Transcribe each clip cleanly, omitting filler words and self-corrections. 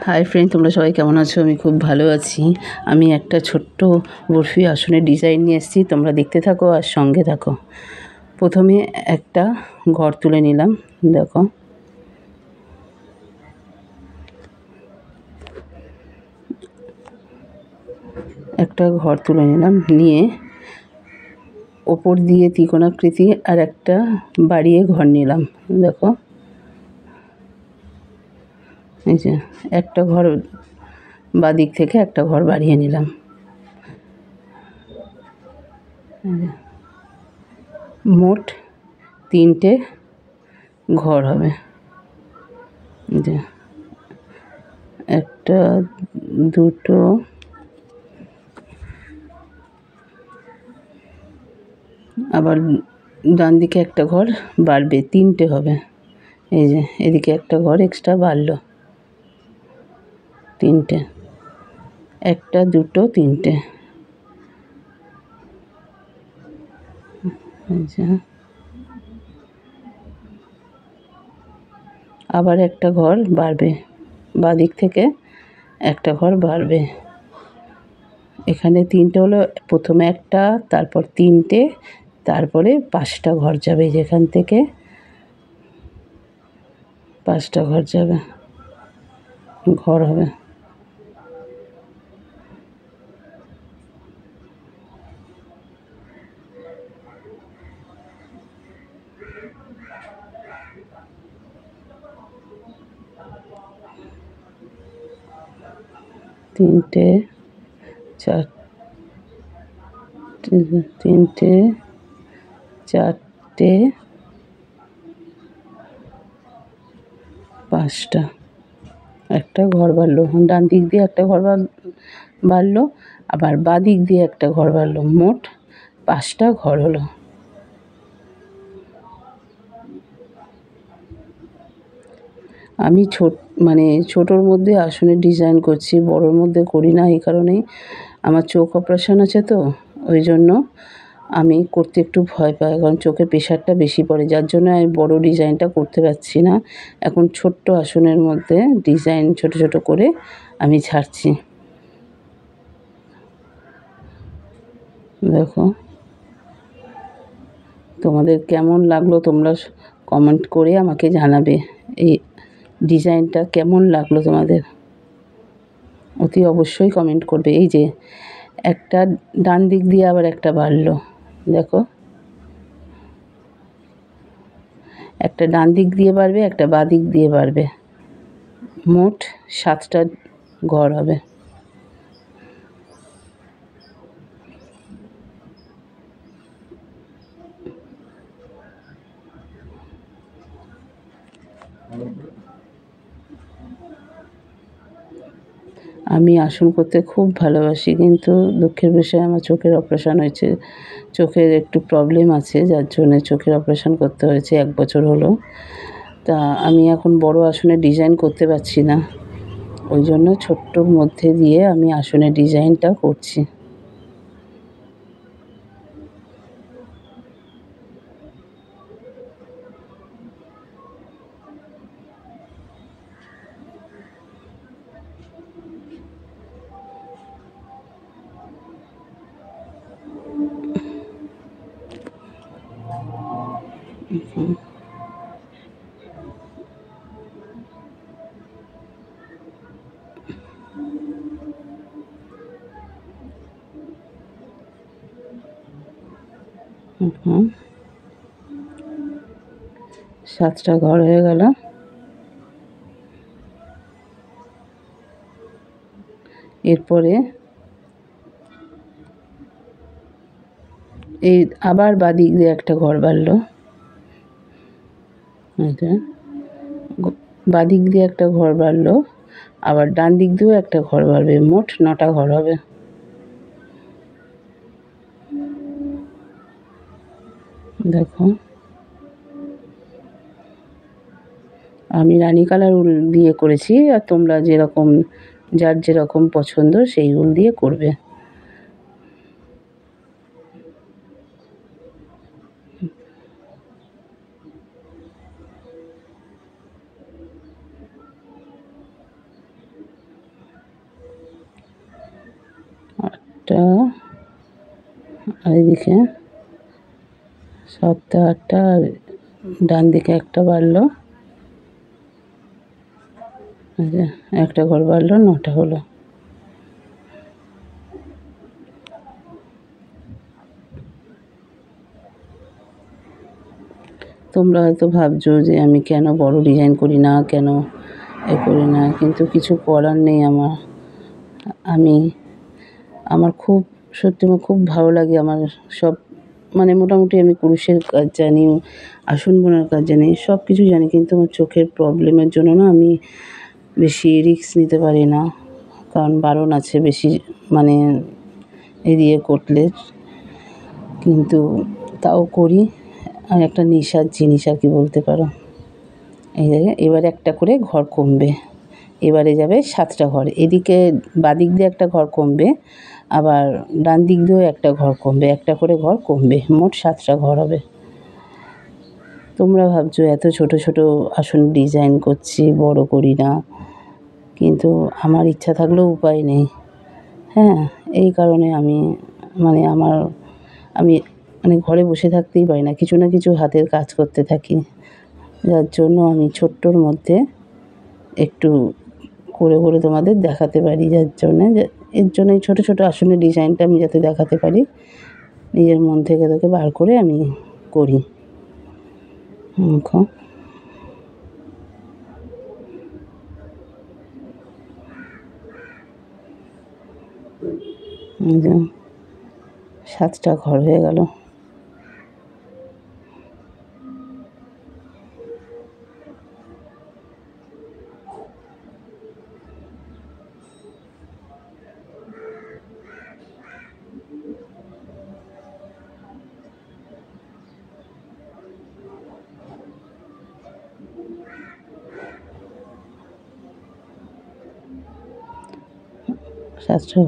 Hi friend, তোমরা সবাই কেমন আছো? আমি খুব ভালো আছি। আমি একটা ছোট্ট বরফি আসনের ডিজাইন নিয়ে এসেছি, তোমরা দেখতে থাকো আর সঙ্গে থাকো। প্রথমে একটা ঘর তুলে নিলাম, দেখো একটা ঘর তুলে নিলাম, নিয়ে ওপর দিয়ে ত্রিকোণাকৃতি আর একটা বাড়িয়ে ঘর নিলাম। দেখো এই যে একটা ঘর বাদিক থেকে একটা ঘর বাড়িয়ে নিলাম। মোট 3টে ঘর হবে। যে একটা, দুটো, আবার ডান দিকে একটা ঘর বাড়বে, 3টে হবে। এই যে এদিকে একটা ঘর এক্সট্রা বাড়লো, 3টে, একটা, দুটো, 3টে। আবার একটা ঘর বাড়বে, বাদিক থেকে একটা ঘর বাড়বে। এখানে 3টে হলো, প্রথমে একটা, তারপর 3টে, তারপরে 5টা ঘর যাবে। যেখান থেকে 5টা ঘর যাবে, ঘর হবে। তিনটে, তিনটে, 4টে, 5টা, একটা ঘর বাড়লো। ডান দিক দিয়ে একটা ঘর বাড়লো, আবার বাঁ দিক দিয়ে একটা ঘর বাড়লো। মোট 5টা ঘর হলো। আমি ছোটোর মধ্যে আসনের ডিজাইন করছি, বড়োর মধ্যে করি না। এই কারণেই, আমার চোখ অপারেশন আছে তো, ওই জন্য আমি করতে একটু ভয় পাই, কারণ চোখের প্রেশারটা বেশি পড়ে, যার জন্য আমি বড় ডিজাইনটা করতে পারছি না। এখন ছোট্ট আসনের মধ্যে ডিজাইন ছোট ছোট করে আমি ছাড়ছি। দেখো তোমাদের কেমন লাগলো, তোমরা কমেন্ট করে আমাকে জানাবে এই ডিজাইনটা কেমন লাগলো তোমাদের, অতি অবশ্যই কমেন্ট করবে। এই যে একটা ডান দিক দিয়ে আবার একটা বাড়লো, দেখো একটা ডান দিক দিয়ে বাড়বে, একটা বাঁ দিক দিয়ে বাড়বে। মোট 7টা ঘর হবে। আমি আসন করতে খুব ভালোবাসি, কিন্তু দুঃখের বিষয় আমার চোখের অপারেশন হয়েছে। চোখের একটু প্রবলেম আছে, যার জন্যে চোখের অপারেশন করতে হয়েছে, 1 বছর হলো। তা আমি এখন বড় আসনের ডিজাইন করতে পারছি না, ওই জন্য ছোট্টর মধ্যে দিয়ে আমি আসনের ডিজাইনটা করছি। হুম, 7টা ঘর হয়ে গেল। এরপরে এই আবার বাদিক দিয়ে একটা ঘর বাড়লো, এটা বাদিক দিয়ে একটা ঘর বাড়লো, আবার ডান দিক দিয়েও একটা ঘর বাড়বে। মোট 9টা ঘর হবে। দেখো আমি রানী কালার উল দিয়ে করেছি, আর তোমরা যেরকম, যার যেরকম পছন্দ সেই উল দিয়ে করবে। একটা, আর এদিকে 7টা 8টা, আর ডান দিকে একটা বাড়লো, একটা ঘর বাড়লো, 9টা হলো। তোমরা হয়তো ভাবছো যে আমি কেন বড় ডিজাইন করি না, কেন এ করি না, কিন্তু কিছু করার নেই। আমার খুব সত্যি আমার খুব ভালো লাগে। আমার সব মানে মোটামুটি আমি কুরুশের কাজ জানি, আসন বোনার কাজ জানি, সব কিছু জানি, কিন্তু আমার চোখের প্রবলেমের জন্য না আমি বেশি রিস্ক নিতে পারি না, কারণ বারণ আছে বেশি মানে এদিকে করলে, কিন্তু তাও করি। আর একটা নেশার জিনিস আর কি বলতে পারো। এই জায়গায় এবার একটা করে ঘর কমবে, এবারে যাবে 7টা ঘর, এদিকে বাদিক দিয়ে একটা ঘর কমবে, আবার ডান দিক দিয়েও একটা ঘর কমবে, একটা করে ঘর কমবে, মোট 7টা ঘর হবে। তোমরা ভাবছো এত ছোট ছোট আসন ডিজাইন করছি, বড় করি না, কিন্তু আমার ইচ্ছা থাকলেও উপায় নেই। হ্যাঁ, এই কারণে আমি ঘরে বসে থাকতেই পারি না, কিছু না কিছু হাতের কাজ করতে থাকি, যার জন্য আমি ছোট্টর মধ্যে একটু করে করে তোমাদের দেখাতে পারি, এর জন্যই ছোটো ছোটো আসনের ডিজাইনটা আমি যাতে দেখাতে পারি, নিজের মন থেকে বার করে আমি করি। দেখো, এই যে 7টা ঘর হয়ে গেল।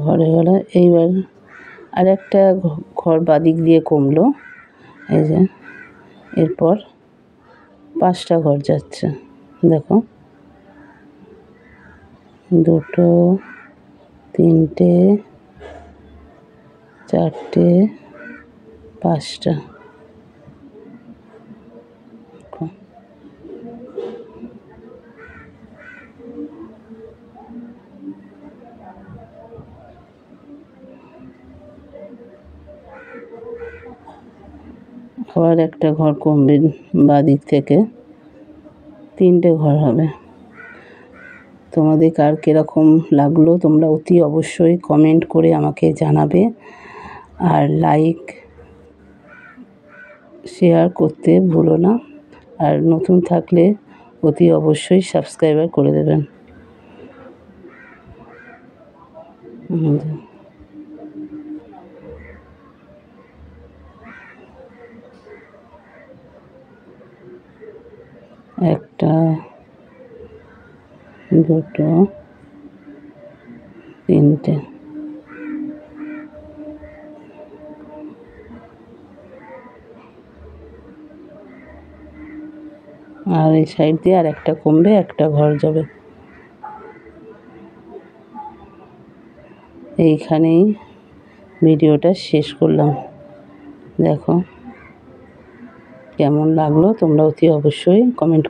ঘর হয়ে গেল। এইবার আর একটা ঘর বাদিক দিয়ে কমলো, এই যে এরপর 5টা ঘর যাচ্ছে। দেখো, 2টো 3টে 4টে 5টা। আবার একটা ঘর কমবে বাদিক থেকে, 3টে ঘর হবে। তোমাদের কার কীরকম লাগলো তোমরা অতি অবশ্যই কমেন্ট করে আমাকে জানাবে, আর লাইক শেয়ার করতে ভুলো না, আর নতুন থাকলে অতি অবশ্যই সাবস্ক্রাইবার করে দেবেন। একটা 2টো 3টে, আর এই সাইড দিয়ে আর একটা কমবে, একটা ঘর যাবে। এইখানেই ভিডিওটা শেষ করলাম। দেখো কেমন লাগলো তোমরা অতি অবশ্যই কমেন্ট